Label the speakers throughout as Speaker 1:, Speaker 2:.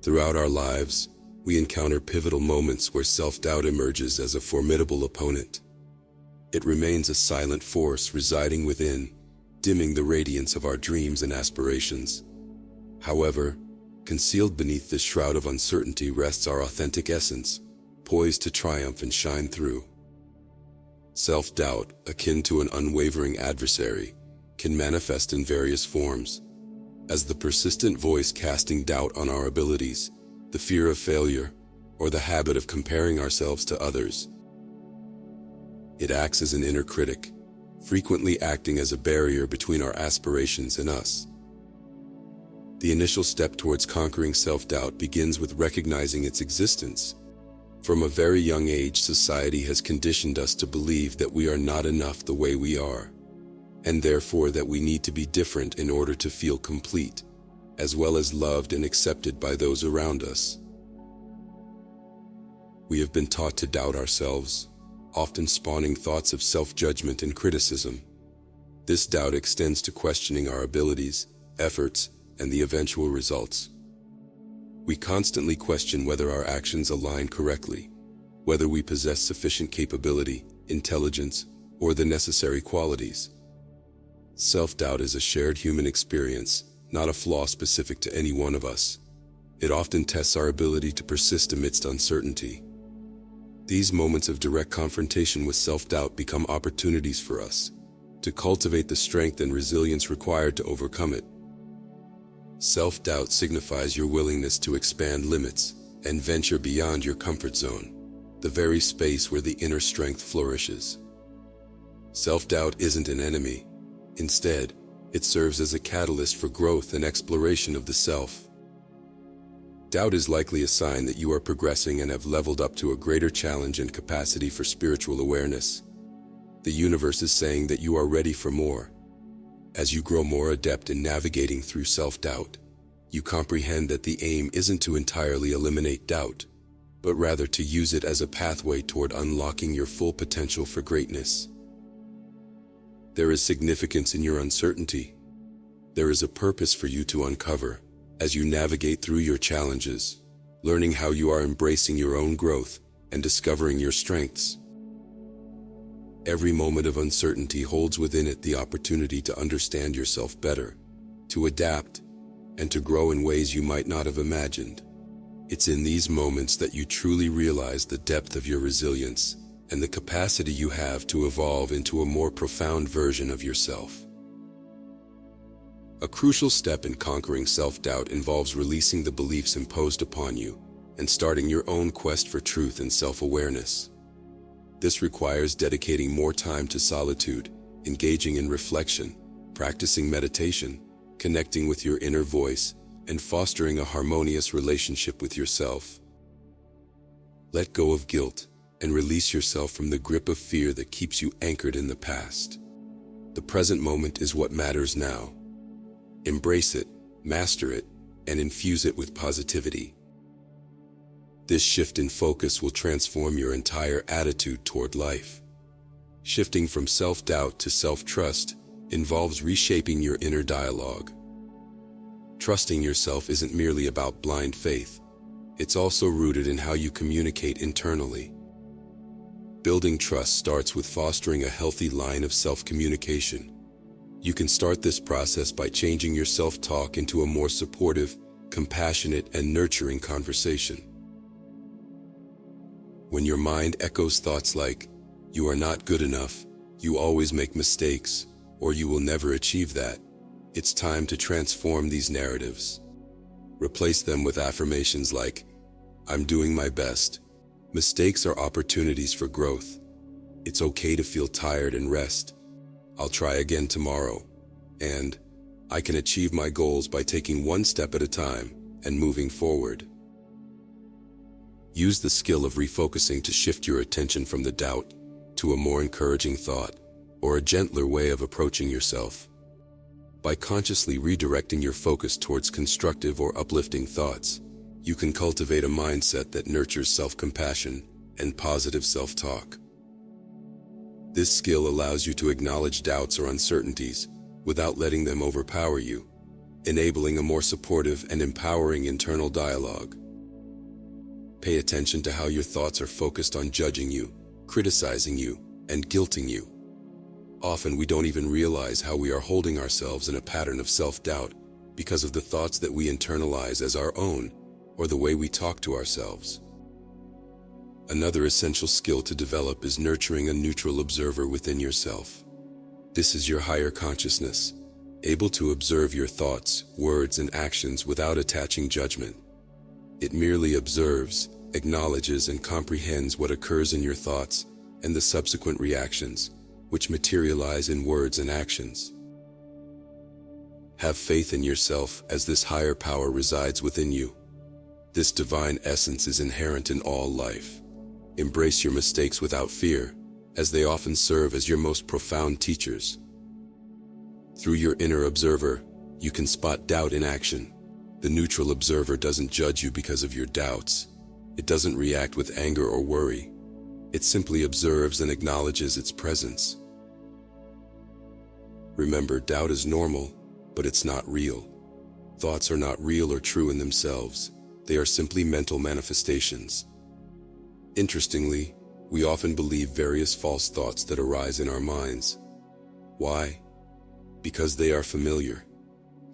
Speaker 1: Throughout our lives, we encounter pivotal moments where self-doubt emerges as a formidable opponent. It remains a silent force residing within, dimming the radiance of our dreams and aspirations. However, concealed beneath this shroud of uncertainty rests our authentic essence, poised to triumph and shine through. Self-doubt, akin to an unwavering adversary, can manifest in various forms. As the persistent voice casting doubt on our abilities, the fear of failure, or the habit of comparing ourselves to others. It acts as an inner critic, frequently acting as a barrier between our aspirations and us. The initial step towards conquering self-doubt begins with recognizing its existence. From a very young age, society has conditioned us to believe that we are not enough the way we are, and therefore that we need to be different in order to feel complete, as well as loved and accepted by those around us. We have been taught to doubt ourselves, often spawning thoughts of self-judgment and criticism. This doubt extends to questioning our abilities, efforts, and the eventual results. We constantly question whether our actions align correctly, whether we possess sufficient capability, intelligence, or the necessary qualities. Self-doubt is a shared human experience, not a flaw specific to any one of us. It often tests our ability to persist amidst uncertainty. These moments of direct confrontation with self-doubt become opportunities for us to cultivate the strength and resilience required to overcome it. Self-doubt signifies your willingness to expand limits and venture beyond your comfort zone, the very space where the inner strength flourishes. Self-doubt isn't an enemy. Instead, it serves as a catalyst for growth and exploration of the self. Doubt is likely a sign that you are progressing and have leveled up to a greater challenge and capacity for spiritual awareness. The universe is saying that you are ready for more. As you grow more adept in navigating through self-doubt, you comprehend that the aim isn't to entirely eliminate doubt, but rather to use it as a pathway toward unlocking your full potential for greatness. There is significance in your uncertainty. There is a purpose for you to uncover as you navigate through your challenges, learning how you are embracing your own growth and discovering your strengths. Every moment of uncertainty holds within it the opportunity to understand yourself better, to adapt, and to grow in ways you might not have imagined. It's in these moments that you truly realize the depth of your resilience and the capacity you have to evolve into a more profound version of yourself. A crucial step in conquering self-doubt involves releasing the beliefs imposed upon you and starting your own quest for truth and self-awareness. This requires dedicating more time to solitude, engaging in reflection, practicing meditation, connecting with your inner voice, and fostering a harmonious relationship with yourself. Let go of guilt and release yourself from the grip of fear that keeps you anchored in the past. The present moment is what matters now. Embrace it, master it, and infuse it with positivity. This shift in focus will transform your entire attitude toward life. Shifting from self-doubt to self-trust involves reshaping your inner dialogue. Trusting yourself isn't merely about blind faith. It's also rooted in how you communicate internally. Building trust starts with fostering a healthy line of self-communication. You can start this process by changing your self-talk into a more supportive, compassionate, and nurturing conversation. When your mind echoes thoughts like, "You are not good enough," "You always make mistakes," or "You will never achieve that," it's time to transform these narratives. Replace them with affirmations like, "I'm doing my best," "Mistakes are opportunities for growth," "It's okay to feel tired and rest," "I'll try again tomorrow," and "I can achieve my goals by taking one step at a time and moving forward." Use the skill of refocusing to shift your attention from the doubt to a more encouraging thought or a gentler way of approaching yourself. By consciously redirecting your focus towards constructive or uplifting thoughts, you can cultivate a mindset that nurtures self-compassion and positive self-talk. This skill allows you to acknowledge doubts or uncertainties without letting them overpower you, enabling a more supportive and empowering internal dialogue. Pay attention to how your thoughts are focused on judging you, criticizing you, and guilting you. Often we don't even realize how we are holding ourselves in a pattern of self-doubt because of the thoughts that we internalize as our own or the way we talk to ourselves. Another essential skill to develop is nurturing a neutral observer within yourself. This is your higher consciousness, able to observe your thoughts, words, and actions without attaching judgment. It merely observes, acknowledges, and comprehends what occurs in your thoughts and the subsequent reactions, which materialize in words and actions. Have faith in yourself, as this higher power resides within you. This divine essence is inherent in all life. Embrace your mistakes without fear, as they often serve as your most profound teachers. Through your inner observer, you can spot doubt in action. The neutral observer doesn't judge you because of your doubts. It doesn't react with anger or worry. It simply observes and acknowledges its presence. Remember, doubt is normal, but it's not real. Thoughts are not real or true in themselves. They are simply mental manifestations. Interestingly, we often believe various false thoughts that arise in our minds. Why? Because they are familiar.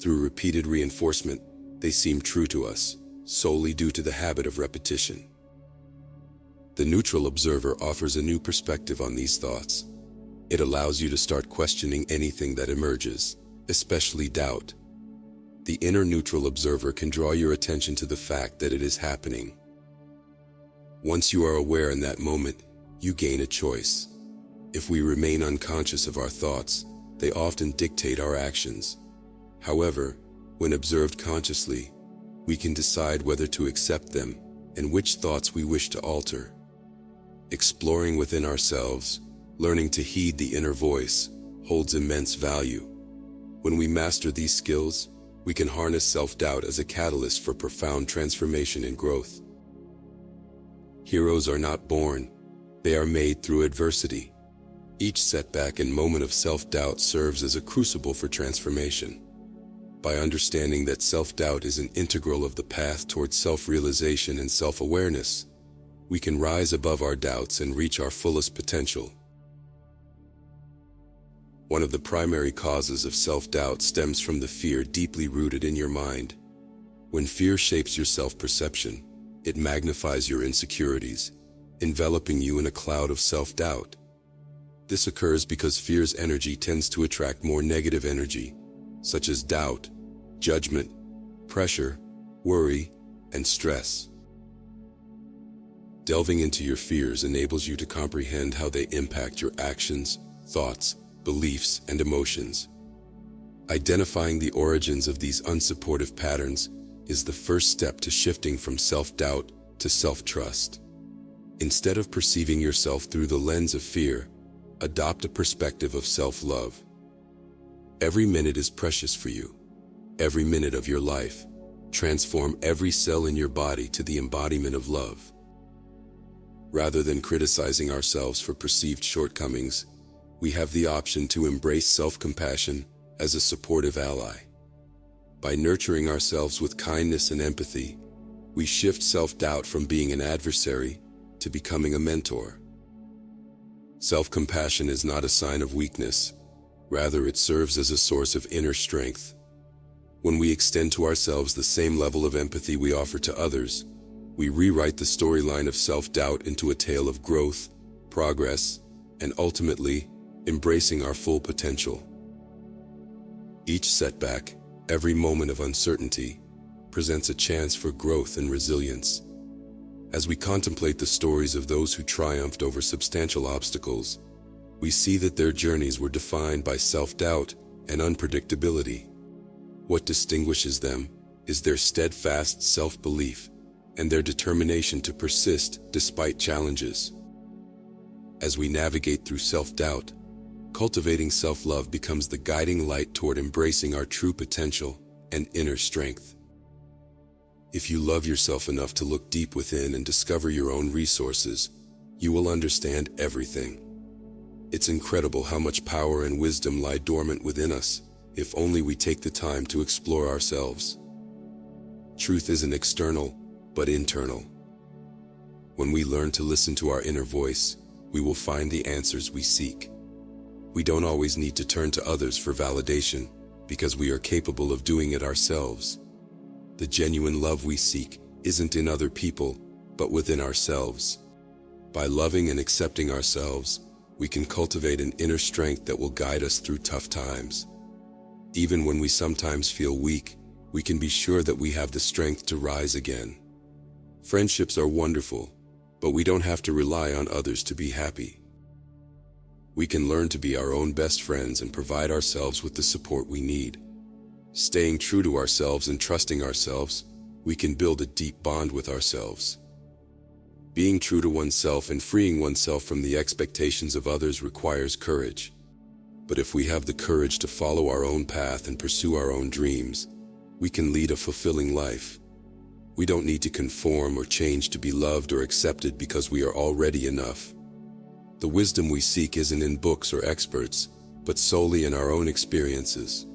Speaker 1: Through repeated reinforcement, they seem true to us, solely due to the habit of repetition. The neutral observer offers a new perspective on these thoughts. It allows you to start questioning anything that emerges, especially doubt. The inner neutral observer can draw your attention to the fact that it is happening. Once you are aware in that moment, you gain a choice. If we remain unconscious of our thoughts, they often dictate our actions. However, when observed consciously, we can decide whether to accept them and which thoughts we wish to alter. Exploring within ourselves, learning to heed the inner voice, holds immense value. When we master these skills, we can harness self-doubt as a catalyst for profound transformation and growth. Heroes are not born, they are made through adversity. Each setback and moment of self-doubt serves as a crucible for transformation. By understanding that self-doubt is an integral of the path towards self-realization and self-awareness, we can rise above our doubts and reach our fullest potential. One of the primary causes of self-doubt stems from the fear deeply rooted in your mind. When fear shapes your self-perception, it magnifies your insecurities, enveloping you in a cloud of self-doubt. This occurs because fear's energy tends to attract more negative energy, such as doubt, judgment, pressure, worry, and stress. Delving into your fears enables you to comprehend how they impact your actions, thoughts, beliefs, and emotions. Identifying the origins of these unsupportive patterns is the first step to shifting from self-doubt to self-trust. Instead of perceiving yourself through the lens of fear, adopt a perspective of self-love. Every minute is precious for you. Every minute of your life. Transform every cell in your body to the embodiment of love. Rather than criticizing ourselves for perceived shortcomings, we have the option to embrace self-compassion as a supportive ally. By nurturing ourselves with kindness and empathy, we shift self-doubt from being an adversary to becoming a mentor. Self-compassion is not a sign of weakness. Rather, it serves as a source of inner strength. When we extend to ourselves the same level of empathy we offer to others, we rewrite the storyline of self-doubt into a tale of growth, progress, and ultimately, embracing our full potential. Each setback, every moment of uncertainty, presents a chance for growth and resilience. As we contemplate the stories of those who triumphed over substantial obstacles, we see that their journeys were defined by self-doubt and unpredictability. What distinguishes them is their steadfast self-belief and their determination to persist despite challenges. As we navigate through self-doubt, cultivating self-love becomes the guiding light toward embracing our true potential and inner strength. If you love yourself enough to look deep within and discover your own resources, you will understand everything. It's incredible how much power and wisdom lie dormant within us, if only we take the time to explore ourselves. Truth isn't external, but internal. When we learn to listen to our inner voice, we will find the answers we seek. We don't always need to turn to others for validation, because we are capable of doing it ourselves. The genuine love we seek isn't in other people, but within ourselves. By loving and accepting ourselves, we can cultivate an inner strength that will guide us through tough times. Even when we sometimes feel weak, we can be sure that we have the strength to rise again. Friendships are wonderful, but we don't have to rely on others to be happy. We can learn to be our own best friends and provide ourselves with the support we need. Staying true to ourselves and trusting ourselves, we can build a deep bond with ourselves. Being true to oneself and freeing oneself from the expectations of others requires courage. But if we have the courage to follow our own path and pursue our own dreams, we can lead a fulfilling life. We don't need to conform or change to be loved or accepted because we are already enough. The wisdom we seek isn't in books or experts, but solely in our own experiences.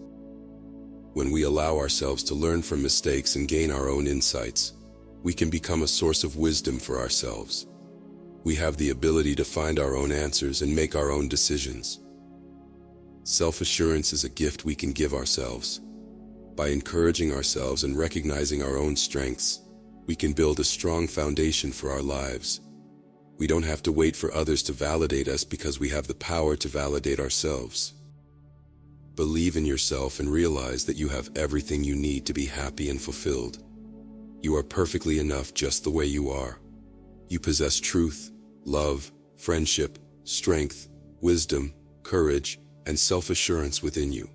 Speaker 1: When we allow ourselves to learn from mistakes and gain our own insights, we can become a source of wisdom for ourselves. We have the ability to find our own answers and make our own decisions. Self-assurance is a gift we can give ourselves. By encouraging ourselves and recognizing our own strengths, we can build a strong foundation for our lives. We don't have to wait for others to validate us because we have the power to validate ourselves. Believe in yourself and realize that you have everything you need to be happy and fulfilled. You are perfectly enough just the way you are. You possess truth, love, friendship, strength, wisdom, courage, and self-assurance within you.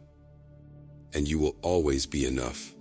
Speaker 1: And you will always be enough.